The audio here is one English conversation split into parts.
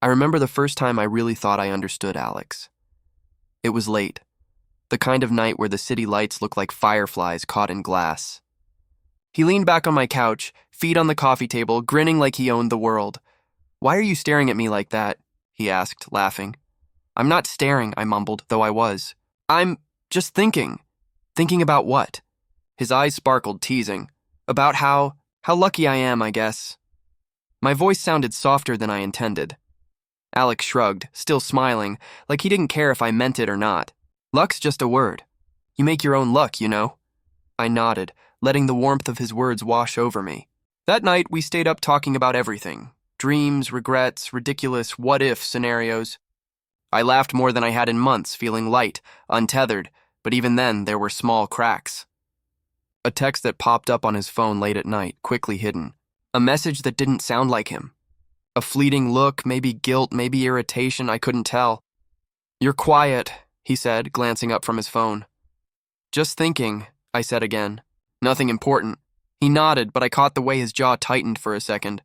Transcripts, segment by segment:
I remember the first time I really thought I understood Alex. It was late, the kind of night where the city lights look like fireflies caught in glass. He leaned back on my couch, feet on the coffee table, grinning like he owned the world. "Why are you staring at me like that?" he asked, laughing. "I'm not staring," I mumbled, though I was. "I'm just thinking." "Thinking about what?" His eyes sparkled, teasing. "About how lucky I am, I guess." My voice sounded softer than I intended. Alex shrugged, still smiling, like he didn't care if I meant it or not. "Luck's just a word. You make your own luck, you know." I nodded, letting the warmth of his words wash over me. That night, we stayed up talking about everything. Dreams, regrets, ridiculous what-if scenarios. I laughed more than I had in months, feeling light, untethered, but even then, there were small cracks. A text that popped up on his phone late at night, quickly hidden. A message that didn't sound like him. A fleeting look, maybe guilt, maybe irritation, I couldn't tell. "You're quiet," he said, glancing up from his phone. "Just thinking," I said again. "Nothing important." He nodded, but I caught the way his jaw tightened for a second.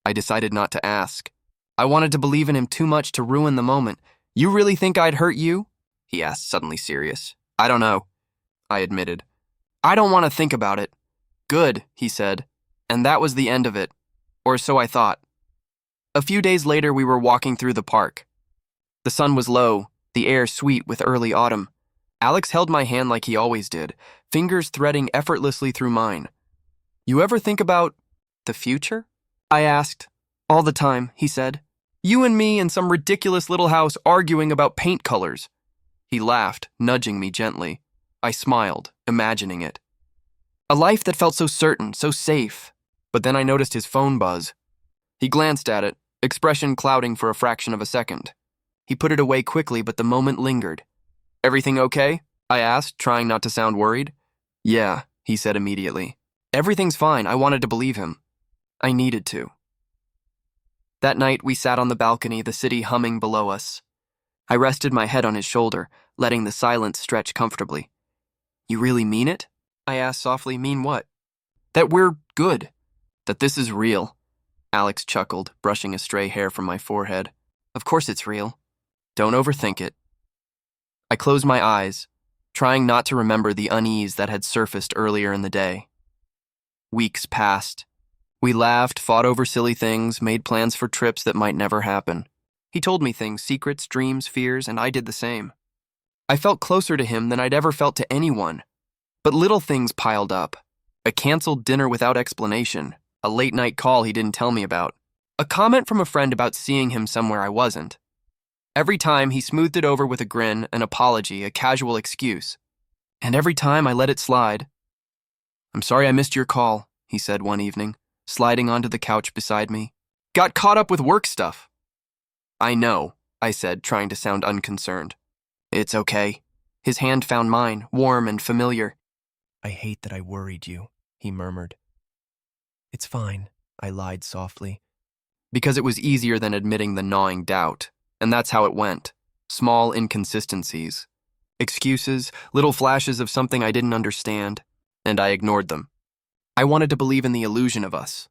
I decided not to ask. I wanted to believe in him too much to ruin the moment. "You really think I'd hurt you?" he asked, suddenly serious. "I don't know," I admitted. "I don't want to think about it." "Good," he said. And that was the end of it. Or so I thought. A few days later, we were walking through the park. The sun was low, the air sweet with early autumn. Alex held my hand like he always did, fingers threading effortlessly through mine. "You ever think about the future?" I asked. "All the time," he said. "You and me in some ridiculous little house arguing about paint colors." He laughed, nudging me gently. I smiled, imagining it. A life that felt so certain, so safe. But then I noticed his phone buzz. He glanced at it, expression clouding for a fraction of a second. He put it away quickly, but the moment lingered. "Everything okay?" I asked, trying not to sound worried. "Yeah," he said immediately. "Everything's fine." I wanted to believe him. I needed to. That night, we sat on the balcony, the city humming below us. I rested my head on his shoulder, letting the silence stretch comfortably. "You really mean it?" I asked softly. "Mean what?" "That we're good. That this is real." Alex chuckled, brushing a stray hair from my forehead. "Of course it's real. Don't overthink it." I closed my eyes, trying not to remember the unease that had surfaced earlier in the day. Weeks passed. We laughed, fought over silly things, made plans for trips that might never happen. He told me things, secrets, dreams, fears, and I did the same. I felt closer to him than I'd ever felt to anyone. But little things piled up. A canceled dinner without explanation, a late-night call he didn't tell me about, a comment from a friend about seeing him somewhere I wasn't. Every time, he smoothed it over with a grin, an apology, a casual excuse. And every time, I let it slide. "I'm sorry I missed your call," he said one evening, sliding onto the couch beside me. "Got caught up with work stuff." "I know," I said, trying to sound unconcerned. "It's okay." His hand found mine, warm and familiar. "I hate that I worried you," he murmured. "It's fine," I lied softly. Because it was easier than admitting the gnawing doubt, and that's how it went. Small inconsistencies. Excuses, little flashes of something I didn't understand, and I ignored them. I wanted to believe in the illusion of us.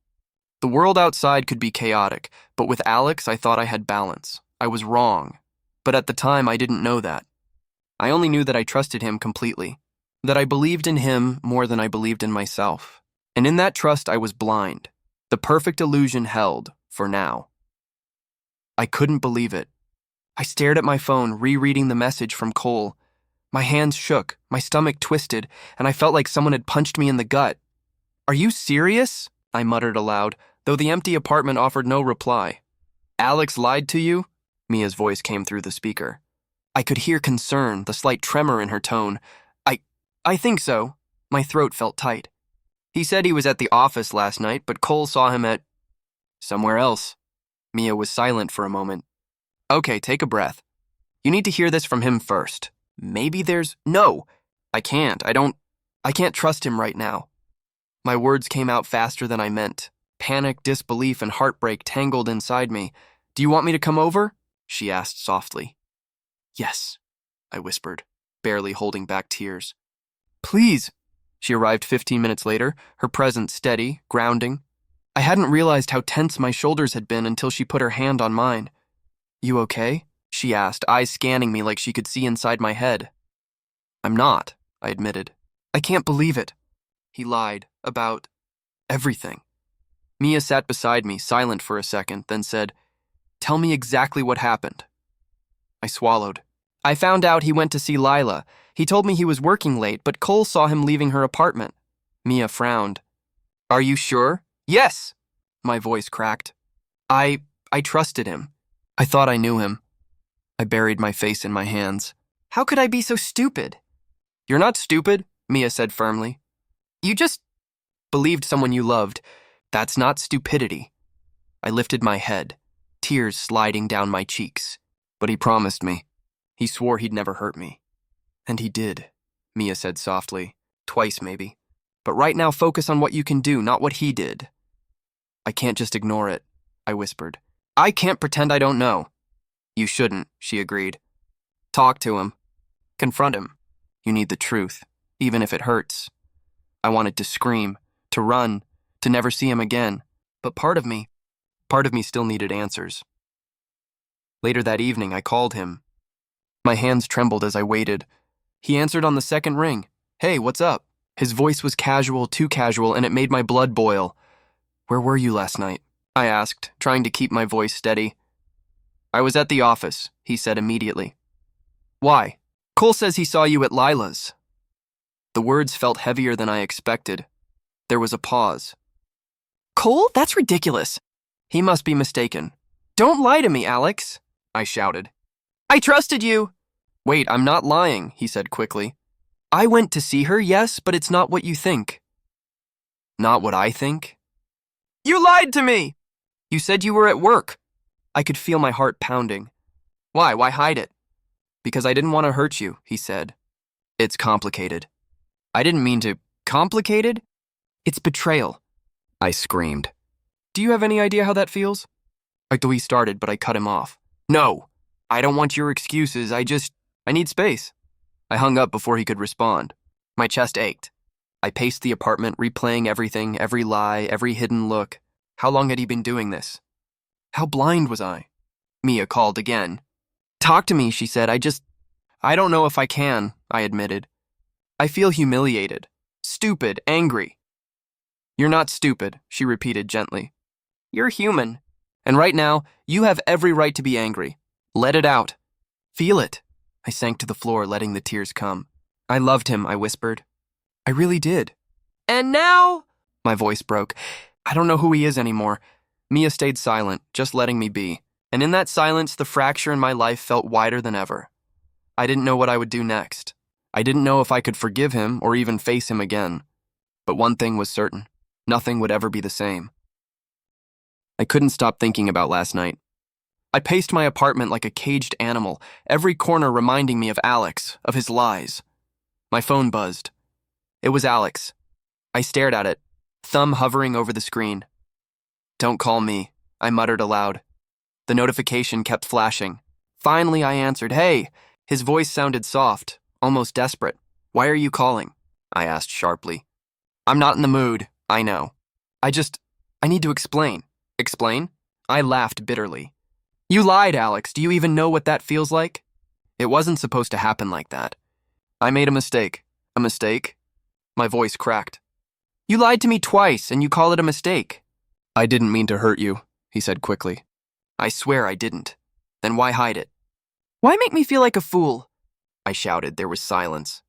The world outside could be chaotic, but with Alex, I thought I had balance. I was wrong, but at the time, I didn't know that. I only knew that I trusted him completely. That I believed in him more than I believed in myself. And in that trust, I was blind. The perfect illusion held, for now. I couldn't believe it. I stared at my phone, rereading the message from Cole. My hands shook, my stomach twisted, and I felt like someone had punched me in the gut. "Are you serious?" I muttered aloud, though the empty apartment offered no reply. "Alex lied to you?" Mia's voice came through the speaker. I could hear concern, the slight tremor in her tone. I think so." My throat felt tight. "He said he was at the office last night, but Cole saw him at somewhere else." Mia was silent for a moment. "Okay, take a breath. You need to hear this from him first. Maybe there's— No! I can't. I can't trust him right now." My words came out faster than I meant. Panic, disbelief, and heartbreak tangled inside me. "Do you want me to come over?" she asked softly. "Yes," I whispered, barely holding back tears. "Please." She arrived 15 minutes later, her presence steady, grounding. I hadn't realized how tense my shoulders had been until she put her hand on mine. You okay? She asked, eyes scanning me like she could see inside my head. I'm not, I admitted. I can't believe it. He lied about everything. Mia sat beside me, silent for a second, then said, Tell me exactly what happened. I swallowed. I found out he went to see Lila. He told me he was working late, but Cole saw him leaving her apartment. Mia frowned. Are you sure? Yes. My voice cracked. I trusted him. I thought I knew him. I buried my face in my hands. How could I be so stupid? You're not stupid, Mia said firmly. You just believed someone you loved. That's not stupidity. I lifted my head, tears sliding down my cheeks. But he promised me. He swore he'd never hurt me. And he did, Mia said softly. Twice, maybe. But right now, focus on what you can do, not what he did. I can't just ignore it, I whispered. I can't pretend I don't know. You shouldn't, she agreed. Talk to him. Confront him. You need the truth, even if it hurts. I wanted to scream, to run, to never see him again. But part of me still needed answers. Later that evening, I called him. My hands trembled as I waited. He answered on the second ring. Hey, what's up? His voice was casual, too casual, and it made my blood boil. Where were you last night? I asked, trying to keep my voice steady. I was at the office, he said immediately. Why? Cole says he saw you at Lila's. The words felt heavier than I expected. There was a pause. Cole? That's ridiculous. He must be mistaken. Don't lie to me, Alex, I shouted. I trusted you. Wait, I'm not lying, he said quickly. I went to see her, yes, but it's not what you think. Not what I think? You lied to me! You said you were at work. I could feel my heart pounding. Why? Why hide it? Because I didn't want to hurt you, he said. It's complicated. I didn't mean to. Complicated? It's betrayal. I screamed. Do you have any idea how that feels? We started, but I cut him off. No, I don't want your excuses. I need space. I hung up before he could respond. My chest ached. I paced the apartment, replaying everything, every lie, every hidden look. How long had he been doing this? How blind was I? Mia called again. Talk to me, she said. I don't know if I can, I admitted. I feel humiliated, stupid, angry. You're not stupid, she repeated gently. You're human. And right now, you have every right to be angry. Let it out. Feel it. I sank to the floor, letting the tears come. I loved him, I whispered. I really did. And now? My voice broke. I don't know who he is anymore. Mia stayed silent, just letting me be. And in that silence, the fracture in my life felt wider than ever. I didn't know what I would do next. I didn't know if I could forgive him or even face him again. But one thing was certain. Nothing would ever be the same. I couldn't stop thinking about last night. I paced my apartment like a caged animal, every corner reminding me of Alex, of his lies. My phone buzzed. It was Alex. I stared at it, thumb hovering over the screen. Don't call me, I muttered aloud. The notification kept flashing. Finally, I answered, Hey! His voice sounded soft, almost desperate. Why are you calling? I asked sharply. I'm not in the mood, I know. I need to explain. Explain? I laughed bitterly. You lied, Alex. Do you even know what that feels like? It wasn't supposed to happen like that. I made a mistake. A mistake? My voice cracked. You lied to me twice, and you call it a mistake. I didn't mean to hurt you, he said quickly. I swear I didn't. Then why hide it? Why make me feel like a fool? I shouted. There was silence.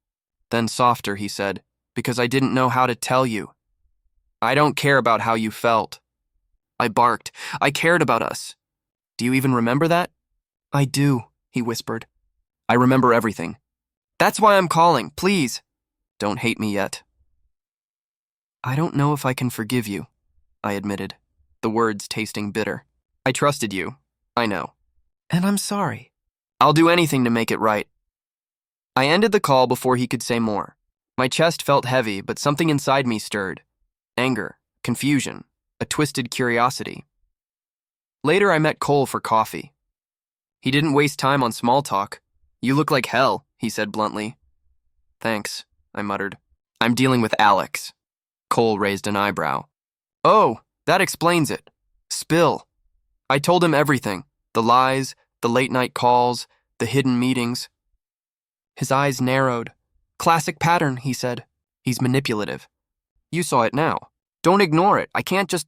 Then softer, he said, because I didn't know how to tell you. I don't care about how you felt. I barked. I cared about us. Do you even remember that? I do, he whispered. I remember everything. That's why I'm calling, please. Don't hate me yet. I don't know if I can forgive you, I admitted, the words tasting bitter. I trusted you, I know. And I'm sorry. I'll do anything to make it right. I ended the call before he could say more. My chest felt heavy, but something inside me stirred. Anger, confusion, a twisted curiosity. Later, I met Cole for coffee. He didn't waste time on small talk. You look like hell, he said bluntly. Thanks, I muttered. I'm dealing with Alex. Cole raised an eyebrow. Oh, that explains it. Spill. I told him everything. The lies, The late-night calls, the hidden meetings. His eyes narrowed. Classic pattern, he said. He's manipulative. You saw it now. Don't ignore it. I can't just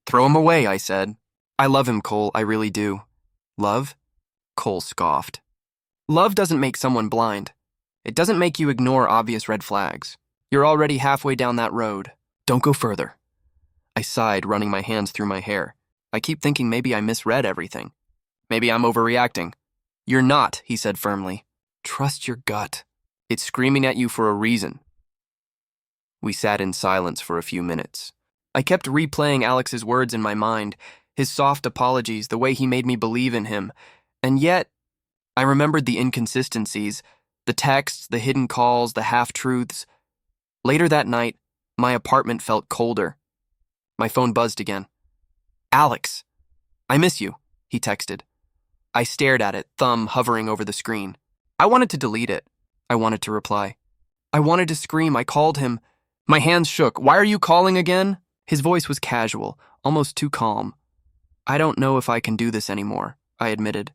throw him away, I said. I love him, Cole, I really do. Love? Cole scoffed. Love doesn't make someone blind. It doesn't make you ignore obvious red flags. You're already halfway down that road. Don't go further. I sighed, running my hands through my hair. I keep thinking maybe I misread everything. Maybe I'm overreacting. You're not, he said firmly. Trust your gut. It's screaming at you for a reason. We sat in silence for a few minutes. I kept replaying Alex's words in my mind, his soft apologies, the way he made me believe in him. And yet, I remembered the inconsistencies, the texts, the hidden calls, the half-truths. Later that night, my apartment felt colder. My phone buzzed again. Alex, I miss you, he texted. I stared at it, thumb hovering over the screen. I wanted to delete it. I wanted to reply. I wanted to scream. I called him. My hands shook. Why are you calling again? His voice was casual, almost too calm. I don't know if I can do this anymore, I admitted.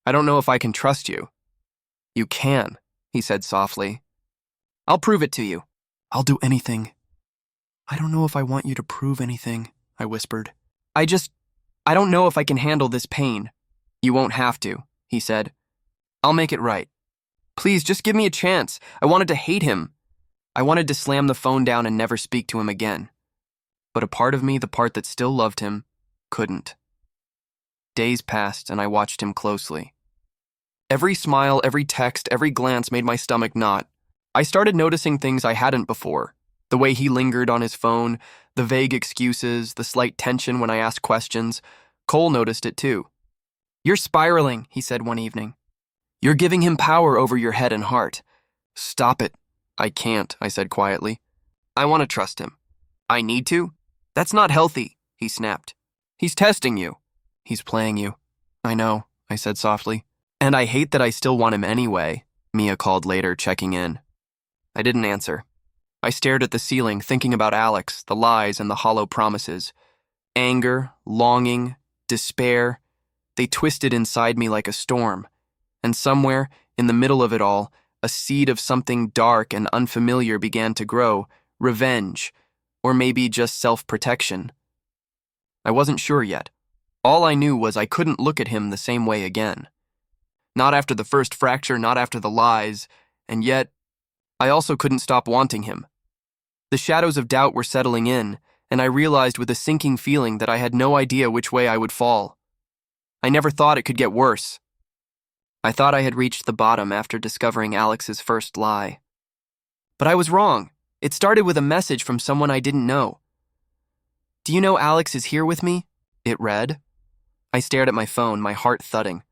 I don't know if I can trust you. You can, he said softly. I'll prove it to you. I'll do anything. I don't know if I want you to prove anything, I whispered. I don't know if I can handle this pain. You won't have to, he said. I'll make it right. Please, just give me a chance. I wanted to hate him. I wanted to slam the phone down and never speak to him again. But a part of me, the part that still loved him, couldn't. Days passed, and I watched him closely. Every smile, every text, every glance made my stomach knot. I started noticing things I hadn't before. The way he lingered on his phone, the vague excuses, the slight tension when I asked questions. Cole noticed it too. You're spiraling, he said one evening. You're giving him power over your head and heart. Stop it. I can't, I said quietly. I want to trust him. I need to? That's not healthy, he snapped. He's testing you. He's playing you. I know, I said softly. And I hate that I still want him anyway, Mia called later, checking in. I didn't answer. I stared at the ceiling, thinking about Alex, the lies and the hollow promises. Anger, longing, despair, they twisted inside me like a storm. And somewhere, in the middle of it all, a seed of something dark and unfamiliar began to grow, revenge, or maybe just self-protection. I wasn't sure yet. All I knew was I couldn't look at him the same way again. Not after the first fracture, not after the lies, and yet, I also couldn't stop wanting him. The shadows of doubt were settling in, and I realized with a sinking feeling that I had no idea which way I would fall. I never thought it could get worse. I thought I had reached the bottom after discovering Alex's first lie. But I was wrong. It started with a message from someone I didn't know. Do you know Alex is here with me? It read. I stared at my phone, my heart thudding.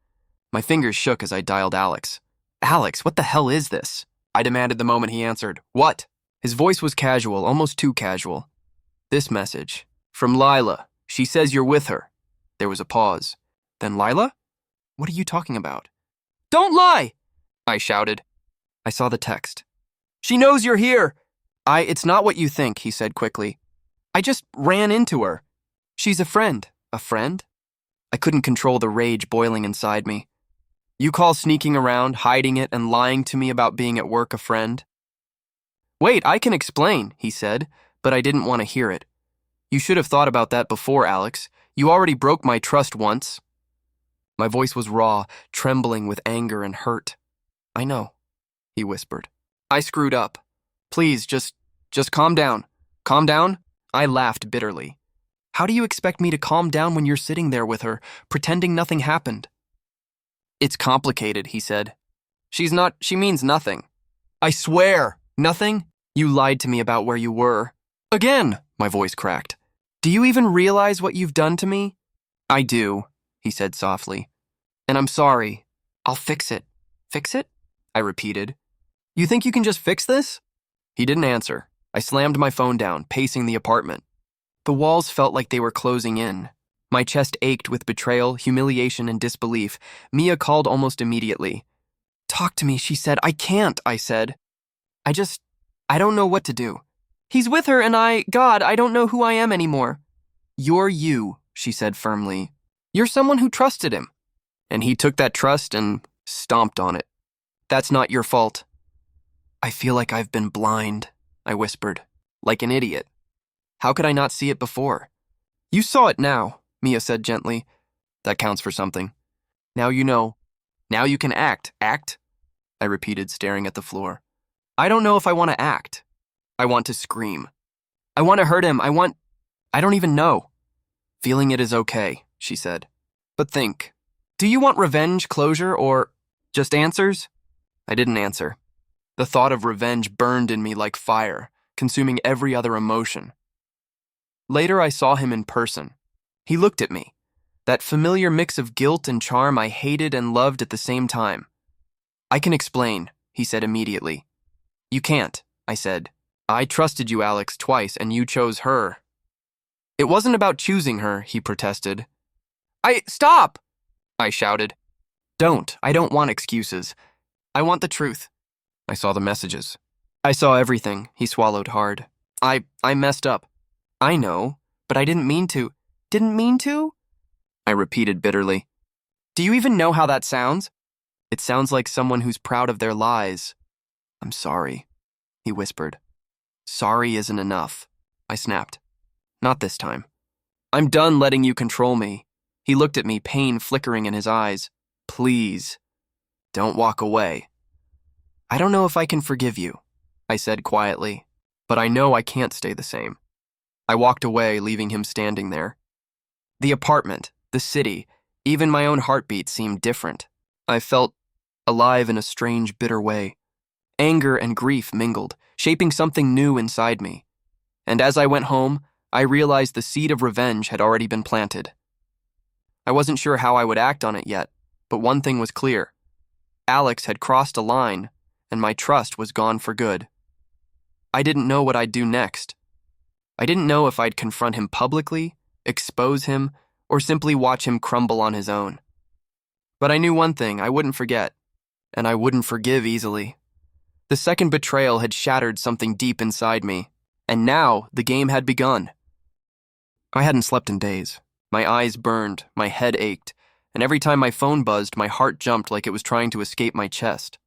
My fingers shook as I dialed Alex. Alex, what the hell is this? I demanded the moment he answered. What? His voice was casual, almost too casual. This message. From Lila. She says you're with her. There was a pause. Then Lila? What are you talking about? Don't lie! I shouted. I saw the text. She knows you're here! It's not what you think, he said quickly. I just ran into her. She's a friend. A friend? I couldn't control the rage boiling inside me. You call sneaking around, hiding it, and lying to me about being at work a friend? Wait, I can explain, he said, but I didn't want to hear it. You should have thought about that before, Alex. You already broke my trust once. My voice was raw, trembling with anger and hurt. I know, he whispered. I screwed up. Please, just calm down. Calm down? I laughed bitterly. How do you expect me to calm down when you're sitting there with her, pretending nothing happened? It's complicated, he said. She means nothing. I swear, nothing? You lied to me about where you were. Again, my voice cracked. Do you even realize what you've done to me? I do, he said softly. And I'm sorry. I'll fix it. Fix it? I repeated. You think you can just fix this? He didn't answer. I slammed my phone down, pacing the apartment. The walls felt like they were closing in. My chest ached with betrayal, humiliation, and disbelief. Mia called almost immediately. Talk to me, she said. I can't, I said. I don't know what to do. He's with her and I don't know who I am anymore. You're you, she said firmly. You're someone who trusted him. And he took that trust and stomped on it. That's not your fault. I feel like I've been blind, I whispered, like an idiot. How could I not see it before? You saw it now, Mia said gently. That counts for something. Now you know. Now you can act. Act? I repeated, staring at the floor. I don't know if I want to act. I want to scream. I want to hurt him. I don't even know. Feeling it is okay, she said. But think. Do you want revenge, closure, or just answers? I didn't answer. The thought of revenge burned in me like fire, consuming every other emotion. Later, I saw him in person. He looked at me. That familiar mix of guilt and charm I hated and loved at the same time. I can explain, he said immediately. You can't, I said. I trusted you, Alex, twice, and you chose her. It wasn't about choosing her, he protested. Stop! I shouted. I don't want excuses. I want the truth. I saw the messages. I saw everything, he swallowed hard. I messed up. I know, but I didn't mean to. Didn't mean to? I repeated bitterly. Do you even know how that sounds? It sounds like someone who's proud of their lies. I'm sorry, he whispered. Sorry isn't enough, I snapped. Not this time. I'm done letting you control me. He looked at me, pain flickering in his eyes. Please, don't walk away. I don't know if I can forgive you, I said quietly, but I know I can't stay the same. I walked away, leaving him standing there. The apartment, the city, even my own heartbeat seemed different. I felt alive in a strange, bitter way. Anger and grief mingled, shaping something new inside me. And as I went home, I realized the seed of revenge had already been planted. I wasn't sure how I would act on it yet, but one thing was clear. Alex had crossed a line, and my trust was gone for good. I didn't know what I'd do next. I didn't know if I'd confront him publicly, expose him, or simply watch him crumble on his own. But I knew one thing: I wouldn't forget, and I wouldn't forgive easily. The second betrayal had shattered something deep inside me, and now the game had begun. I hadn't slept in days. My eyes burned, my head ached, and every time my phone buzzed, my heart jumped like it was trying to escape my chest.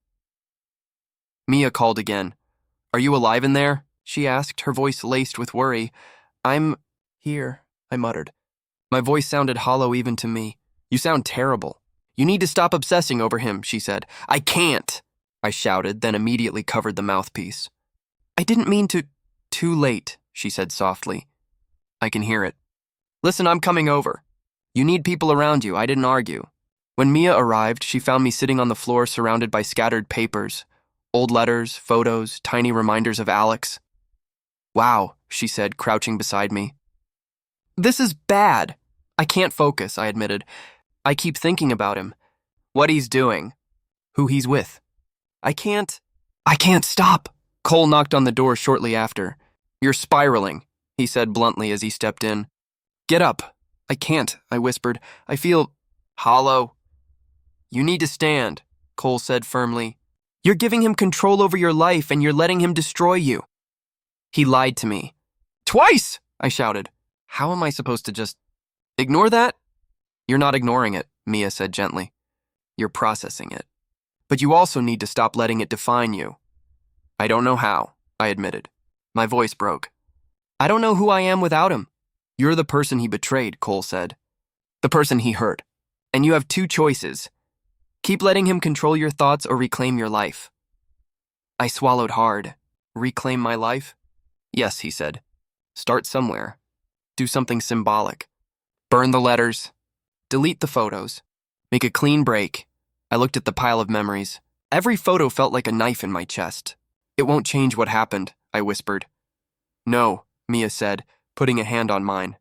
Mia called again. Are you alive in there? She asked, her voice laced with worry. I'm here, I muttered. My voice sounded hollow even to me. You sound terrible. You need to stop obsessing over him, she said. I can't, I shouted, then immediately covered the mouthpiece. I didn't mean to. Too late, she said softly. I can hear it. Listen, I'm coming over. You need people around you. I didn't argue. When Mia arrived, she found me sitting on the floor surrounded by scattered papers, old letters, photos, tiny reminders of Alex. Wow, she said, crouching beside me. This is bad. I can't focus, I admitted. I keep thinking about him. What he's doing. Who he's with. I can't stop. Cole knocked on the door shortly after. You're spiraling, he said bluntly as he stepped in. Get up. I can't, I whispered. I feel hollow. You need to stand, Cole said firmly. You're giving him control over your life and you're letting him destroy you. He lied to me. Twice, I shouted. How am I supposed to just ignore that? You're not ignoring it, Mia said gently. You're processing it. But you also need to stop letting it define you. I don't know how, I admitted. My voice broke. I don't know who I am without him. You're the person he betrayed, Cole said. The person he hurt. And you have two choices. Keep letting him control your thoughts or reclaim your life. I swallowed hard. Reclaim my life? Yes, he said. Start somewhere. Do something symbolic. Burn the letters. Delete the photos. Make a clean break. I looked at the pile of memories. Every photo felt like a knife in my chest. It won't change what happened, I whispered. No, Mia said, putting a hand on mine.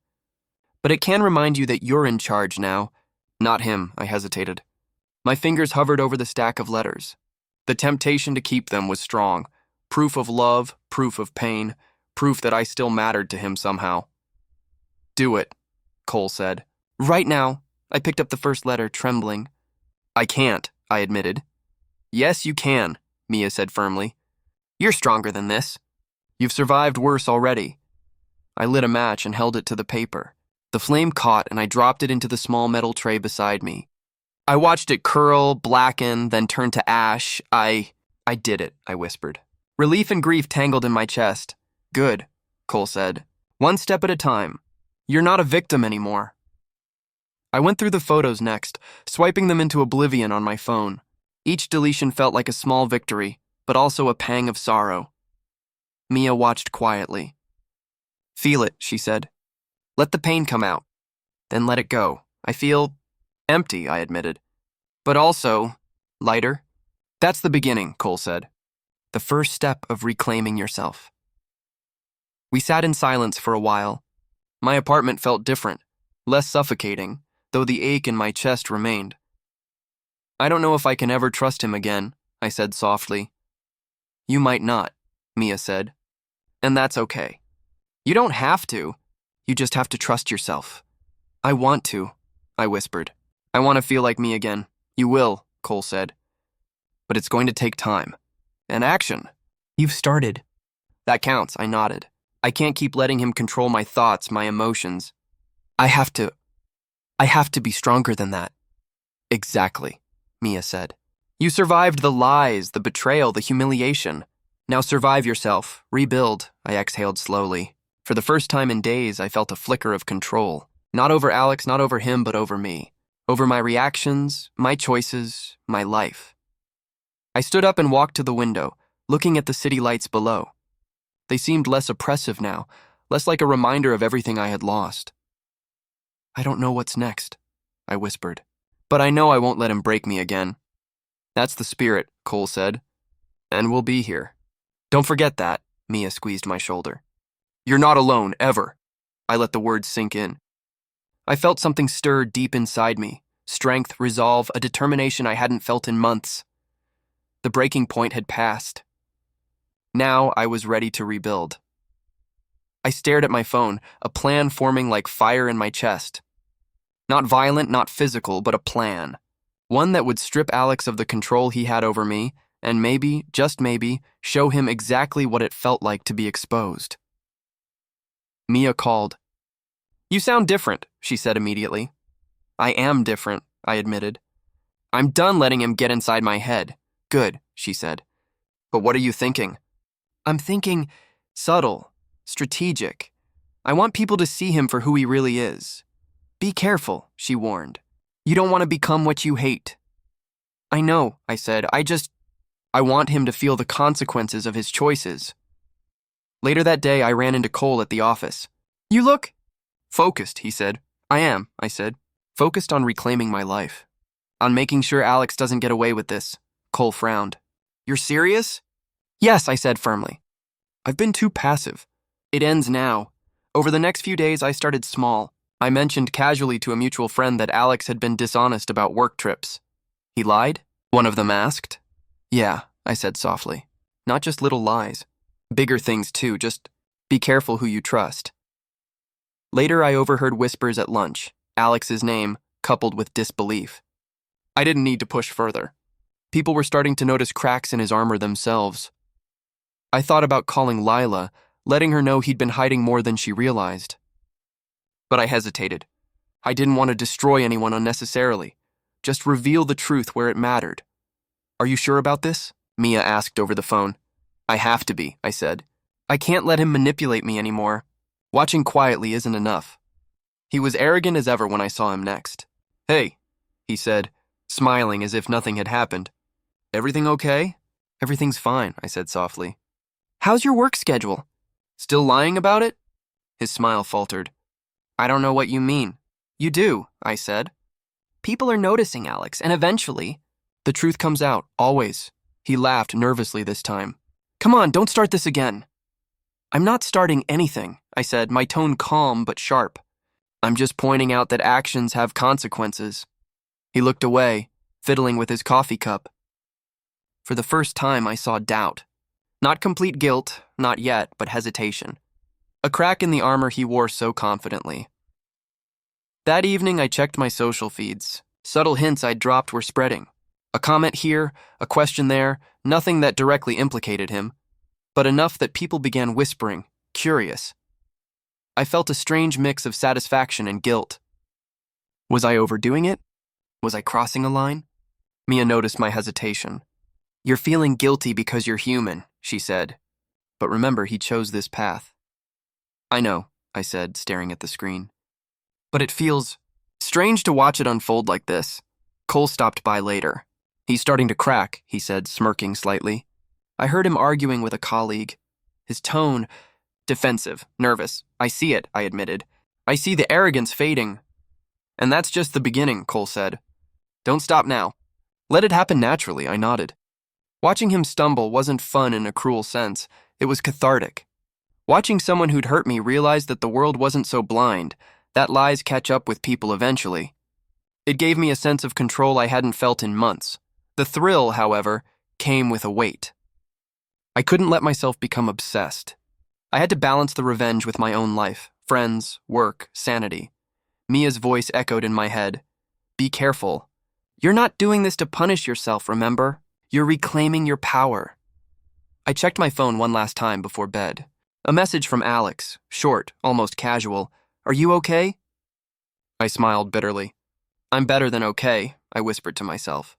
But it can remind you that you're in charge now. Not him, I hesitated. My fingers hovered over the stack of letters. The temptation to keep them was strong. Proof of love, proof of pain, proof that I still mattered to him somehow. Do it, Cole said. Right now. I picked up the first letter, trembling. I can't, I admitted. Yes, you can, Mia said firmly. You're stronger than this. You've survived worse already. I lit a match and held it to the paper. The flame caught and I dropped it into the small metal tray beside me. I watched it curl, blacken, then turn to ash. I did it, I whispered. Relief and grief tangled in my chest. Good, Cole said. One step at a time. You're not a victim anymore. I went through the photos next, swiping them into oblivion on my phone. Each deletion felt like a small victory, but also a pang of sorrow. Mia watched quietly. Feel it, she said. Let the pain come out. Then let it go. I feel empty, I admitted. But also lighter. That's the beginning, Cole said. The first step of reclaiming yourself. We sat in silence for a while. My apartment felt different, less suffocating, though the ache in my chest remained. I don't know if I can ever trust him again, I said softly. You might not, Mia said. And that's okay. You don't have to. You just have to trust yourself. I want to, I whispered. I want to feel like me again. You will, Cole said. But it's going to take time. And action. You've started. That counts, I nodded. I can't keep letting him control my thoughts, my emotions. I have to be stronger than that. Exactly, Mia said. You survived the lies, the betrayal, the humiliation. Now survive yourself, rebuild, I exhaled slowly. For the first time in days, I felt a flicker of control. Not over Alex, not over him, but over me. Over my reactions, my choices, my life. I stood up and walked to the window, looking at the city lights below. They seemed less oppressive now, less like a reminder of everything I had lost. I don't know what's next, I whispered. But I know I won't let him break me again. That's the spirit, Cole said. And we'll be here. Don't forget that, Mia squeezed my shoulder. You're not alone, ever. I let the words sink in. I felt something stir deep inside me. Strength, resolve, a determination I hadn't felt in months. The breaking point had passed. Now I was ready to rebuild. I stared at my phone, a plan forming like fire in my chest. Not violent, not physical, but a plan. One that would strip Alex of the control he had over me, and maybe, just maybe, show him exactly what it felt like to be exposed. Mia called. You sound different, she said immediately. I am different, I admitted. I'm done letting him get inside my head. Good, she said. But what are you thinking? I'm thinking subtle, strategic. I want people to see him for who he really is. Be careful, she warned. You don't want to become what you hate. I know, I said. I want him to feel the consequences of his choices. Later that day, I ran into Cole at the office. You look focused, he said. I am, I said. Focused on reclaiming my life. On making sure Alex doesn't get away with this. Cole frowned. You're serious? Yes, I said firmly. I've been too passive. It ends now. Over the next few days, I started small. I mentioned casually to a mutual friend that Alex had been dishonest about work trips. He lied? One of them asked. Yeah, I said softly. Not just little lies. Bigger things too, just be careful who you trust. Later, I overheard whispers at lunch, Alex's name coupled with disbelief. I didn't need to push further. People were starting to notice cracks in his armor themselves. I thought about calling Lila, letting her know he'd been hiding more than she realized. But I hesitated. I didn't want to destroy anyone unnecessarily. Just reveal the truth where it mattered. Are you sure about this? Mia asked over the phone. I have to be, I said. I can't let him manipulate me anymore. Watching quietly isn't enough. He was arrogant as ever when I saw him next. Hey, he said, smiling as if nothing had happened. Everything okay? Everything's fine, I said softly. How's your work schedule? Still lying about it? His smile faltered. I don't know what you mean. You do, I said. People are noticing, Alex, and eventually, the truth comes out, always. He laughed nervously this time. Come on, don't start this again. I'm not starting anything, I said, my tone calm but sharp. I'm just pointing out that actions have consequences. He looked away, fiddling with his coffee cup. For the first time, I saw doubt. Not complete guilt, not yet, but hesitation. A crack in the armor he wore so confidently. That evening, I checked my social feeds. Subtle hints I'd dropped were spreading. A comment here, a question there, nothing that directly implicated him, but enough that people began whispering, curious. I felt a strange mix of satisfaction and guilt. Was I overdoing it? Was I crossing a line? Mia noticed my hesitation. You're feeling guilty because you're human, she said. But remember, he chose this path. I know, I said, staring at the screen. But it feels strange to watch it unfold like this. Cole stopped by later. He's starting to crack, he said, smirking slightly. I heard him arguing with a colleague. His tone, defensive, nervous. I see it, I admitted. I see the arrogance fading. And that's just the beginning, Cole said. Don't stop now. Let it happen naturally, I nodded. Watching him stumble wasn't fun in a cruel sense. It was cathartic. Watching someone who'd hurt me realize that the world wasn't so blind, that lies catch up with people eventually. It gave me a sense of control I hadn't felt in months. The thrill, however, came with a weight. I couldn't let myself become obsessed. I had to balance the revenge with my own life, friends, work, sanity. Mia's voice echoed in my head. Be careful. You're not doing this to punish yourself, remember? You're reclaiming your power. I checked my phone one last time before bed. A message from Alex, short, almost casual. Are you okay? I smiled bitterly. I'm better than okay, I whispered to myself.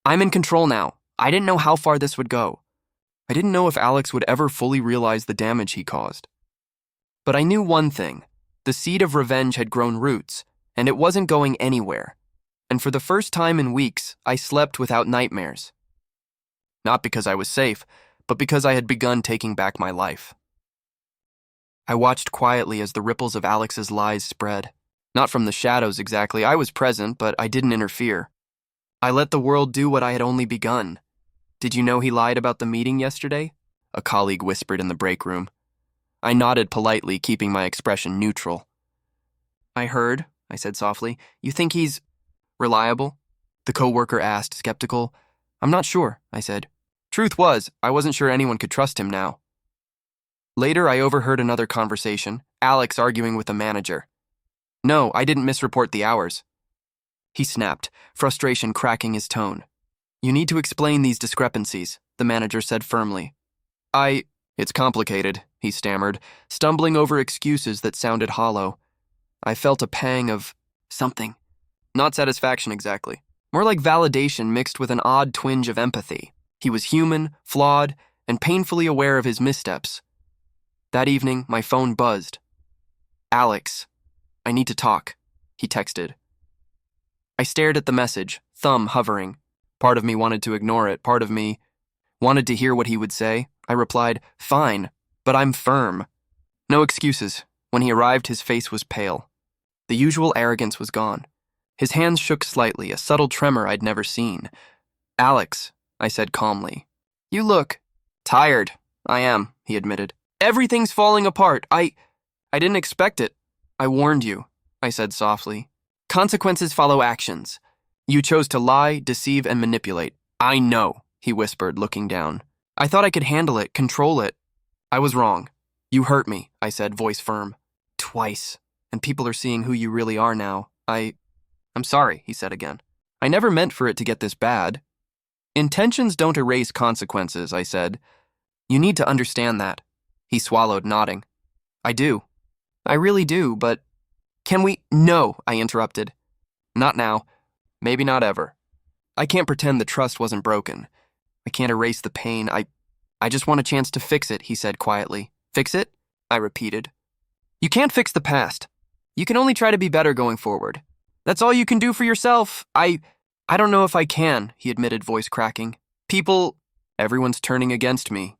I'm in control now. I didn't know how far this would go. I didn't know if Alex would ever fully realize the damage he caused. But I knew one thing. The seed of revenge had grown roots, and it wasn't going anywhere. And for the first time in weeks, I slept without nightmares. Not because I was safe, but because I had begun taking back my life. I watched quietly as the ripples of Alex's lies spread. Not from the shadows exactly, I was present, but I didn't interfere. I let the world do what I had only begun. Did you know he lied about the meeting yesterday? A colleague whispered in the break room. I nodded politely, keeping my expression neutral. I heard, I said softly. You think he's reliable? The coworker asked, skeptical. I'm not sure, I said. Truth was, I wasn't sure anyone could trust him now. Later, I overheard another conversation, Alex arguing with a manager. No, I didn't misreport the hours. He snapped, frustration cracking his tone. You need to explain these discrepancies, the manager said firmly. It's complicated, he stammered, stumbling over excuses that sounded hollow. I felt a pang of something. Not satisfaction exactly. More like validation mixed with an odd twinge of empathy. He was human, flawed, and painfully aware of his missteps. That evening, my phone buzzed. Alex, I need to talk, he texted. I stared at the message, thumb hovering. Part of me wanted to ignore it, part of me wanted to hear what he would say. I replied, fine, but I'm firm. No excuses. When he arrived, his face was pale. The usual arrogance was gone. His hands shook slightly, a subtle tremor I'd never seen. Alex, I said calmly. You look tired. I am, he admitted. Everything's falling apart. I didn't expect it. I warned you, I said softly. Consequences follow actions. You chose to lie, deceive, and manipulate. I know, he whispered, looking down. I thought I could handle it, control it. I was wrong. You hurt me, I said, voice firm. Twice. And people are seeing who you really are now. I'm sorry, he said again. I never meant for it to get this bad. Intentions don't erase consequences, I said. You need to understand that. He swallowed, nodding. I do. I really do, but can we? No, I interrupted. Not now. Maybe not ever. I can't pretend the trust wasn't broken. I can't erase the pain. I just want a chance to fix it, he said quietly. Fix it? I repeated. You can't fix the past. You can only try to be better going forward. That's all you can do for yourself. I don't know if I can, he admitted, voice cracking. Everyone's turning against me.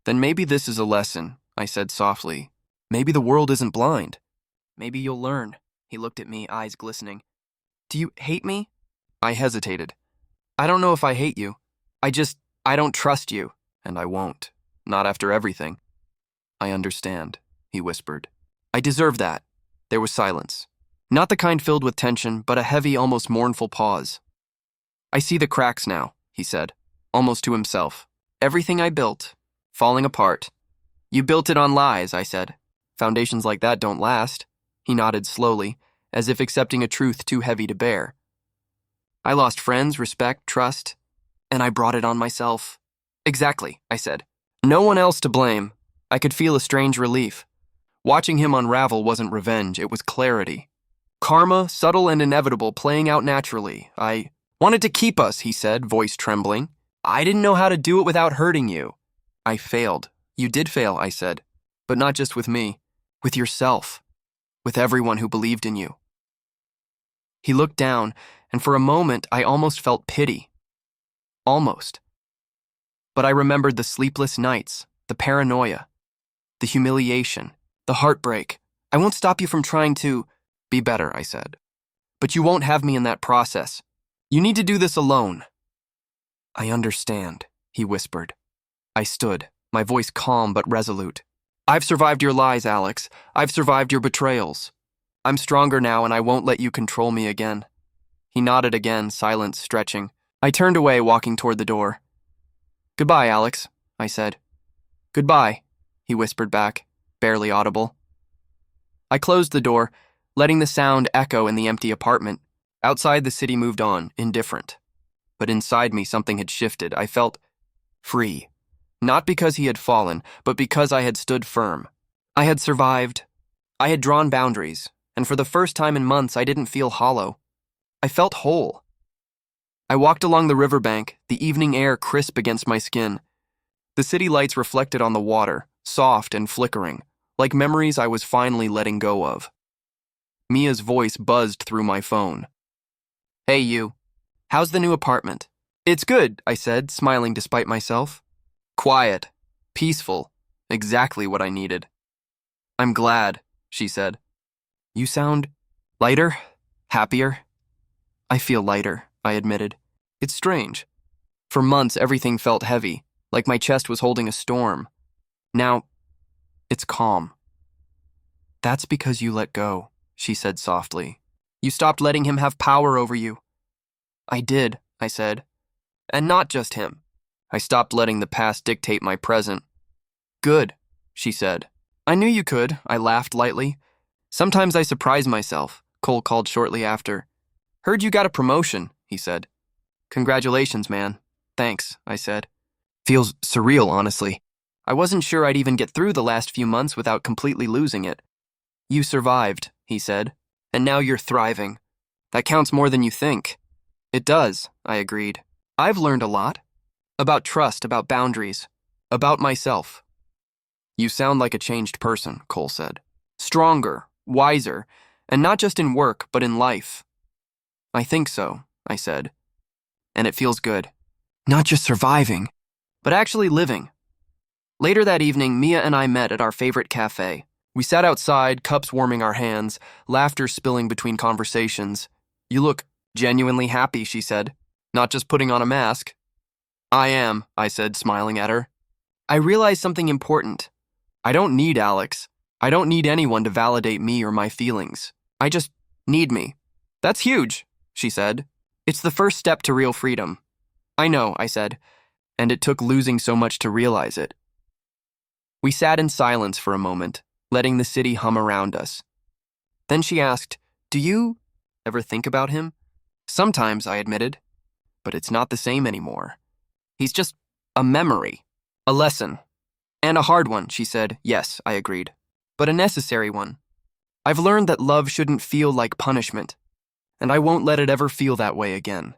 Then maybe this is a lesson, I said softly. Maybe the world isn't blind. Maybe you'll learn. He looked at me, eyes glistening. Do you hate me? I hesitated. I don't know if I hate you. I don't trust you, and I won't. Not after everything. I understand, he whispered. I deserve that. There was silence. Not the kind filled with tension, but a heavy, almost mournful pause. I see the cracks now, he said, almost to himself. Everything I built, falling apart. You built it on lies, I said. Foundations like that don't last. He nodded slowly, as if accepting a truth too heavy to bear. I lost friends, respect, trust, and I brought it on myself. Exactly, I said. No one else to blame. I could feel a strange relief. Watching him unravel wasn't revenge, it was clarity. Karma, subtle and inevitable, playing out naturally. I wanted to keep us, he said, voice trembling. I didn't know how to do it without hurting you. I failed. You did fail, I said. But not just with me. With yourself. With everyone who believed in you. He looked down, and for a moment I almost felt pity. Almost. But I remembered the sleepless nights, the paranoia, the humiliation, the heartbreak. I won't stop you from trying to be better, I said. But you won't have me in that process. You need to do this alone. I understand, he whispered. I stood, my voice calm but resolute. I've survived your lies, Alex. I've survived your betrayals. I'm stronger now and I won't let you control me again. He nodded again, silence stretching. I turned away, walking toward the door. Goodbye, Alex, I said. Goodbye, he whispered back, barely audible. I closed the door, letting the sound echo in the empty apartment. Outside, the city moved on, indifferent. But inside me, something had shifted. I felt free. Not because he had fallen, but because I had stood firm. I had survived. I had drawn boundaries, and for the first time in months, I didn't feel hollow. I felt whole. I walked along the riverbank, the evening air crisp against my skin. The city lights reflected on the water, soft and flickering, like memories I was finally letting go of. Mia's voice buzzed through my phone. Hey, you. How's the new apartment? It's good, I said, smiling despite myself. Quiet, peaceful, exactly what I needed. I'm glad, she said. You sound lighter, happier. I feel lighter, I admitted. It's strange. For months, everything felt heavy, like my chest was holding a storm. Now, it's calm. That's because you let go, she said softly. You stopped letting him have power over you. I did, I said. And not just him. I stopped letting the past dictate my present. Good, she said. I knew you could, I laughed lightly. Sometimes I surprise myself, Cole called shortly after. Heard you got a promotion, he said. Congratulations, man. Thanks, I said. Feels surreal, honestly. I wasn't sure I'd even get through the last few months without completely losing it. You survived, he said, and now you're thriving. That counts more than you think. It does, I agreed. I've learned a lot. About trust, about boundaries, about myself. You sound like a changed person, Cole said. Stronger, wiser, and not just in work, but in life. I think so, I said. And it feels good. Not just surviving, but actually living. Later that evening, Mia and I met at our favorite cafe. We sat outside, cups warming our hands, laughter spilling between conversations. You look genuinely happy, she said. Not just putting on a mask. I am, I said, smiling at her. I realized something important. I don't need Alex. I don't need anyone to validate me or my feelings. I just need me. That's huge, she said. It's the first step to real freedom. I know, I said, and it took losing so much to realize it. We sat in silence for a moment, letting the city hum around us. Then she asked, Do you ever think about him? Sometimes, I admitted, but it's not the same anymore. He's just a memory, a lesson, and a hard one, she said. Yes, I agreed, but a necessary one. I've learned that love shouldn't feel like punishment, and I won't let it ever feel that way again.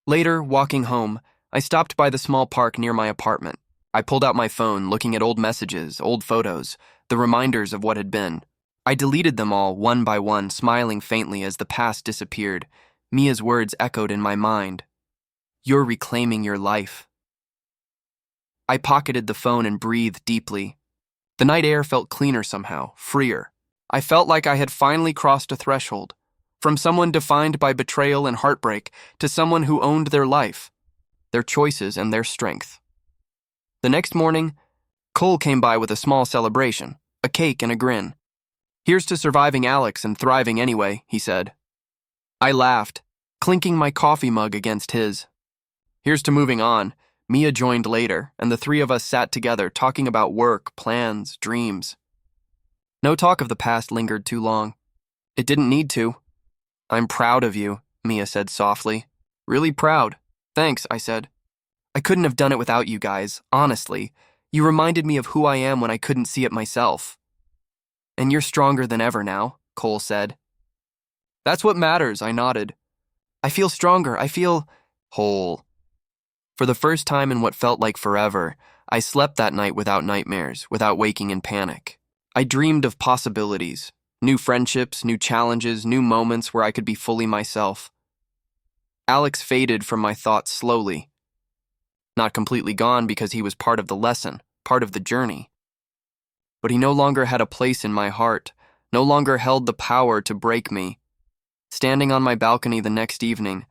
Later, walking home, I stopped by the small park near my apartment. I pulled out my phone, looking at old messages, old photos, the reminders of what had been. I deleted them all, one by one, smiling faintly as the past disappeared. Mia's words echoed in my mind. You're reclaiming your life. I pocketed the phone and breathed deeply. The night air felt cleaner somehow, freer. I felt like I had finally crossed a threshold, from someone defined by betrayal and heartbreak to someone who owned their life, their choices, and their strength. The next morning, Cole came by with a small celebration, a cake and a grin. Here's to surviving Alex and thriving anyway, he said. I laughed, clinking my coffee mug against his. Here's to moving on. Mia joined later, and the three of us sat together talking about work, plans, dreams. No talk of the past lingered too long. It didn't need to. I'm proud of you, Mia said softly. Really proud. Thanks, I said. I couldn't have done it without you guys, honestly. You reminded me of who I am when I couldn't see it myself. And you're stronger than ever now, Cole said. That's what matters, I nodded. I feel stronger. I feel whole. For the first time in what felt like forever, I slept that night without nightmares, without waking in panic. I dreamed of possibilities, new friendships, new challenges, new moments where I could be fully myself. Alex faded from my thoughts slowly. Not completely gone because he was part of the lesson, part of the journey. But he no longer had a place in my heart, no longer held the power to break me. Standing on my balcony the next evening,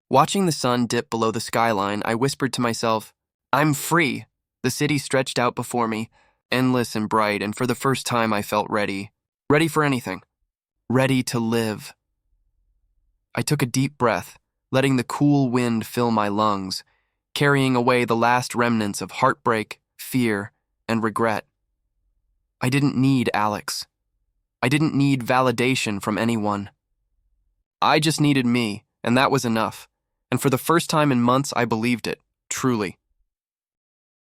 watching the sun dip below the skyline, I whispered to myself, I'm free. The city stretched out before me, endless and bright, and for the first time I felt ready. Ready for anything. Ready to live. I took a deep breath, letting the cool wind fill my lungs, carrying away the last remnants of heartbreak, fear, and regret. I didn't need Alex. I didn't need validation from anyone. I just needed me, and that was enough. And for the first time in months, I believed it, truly.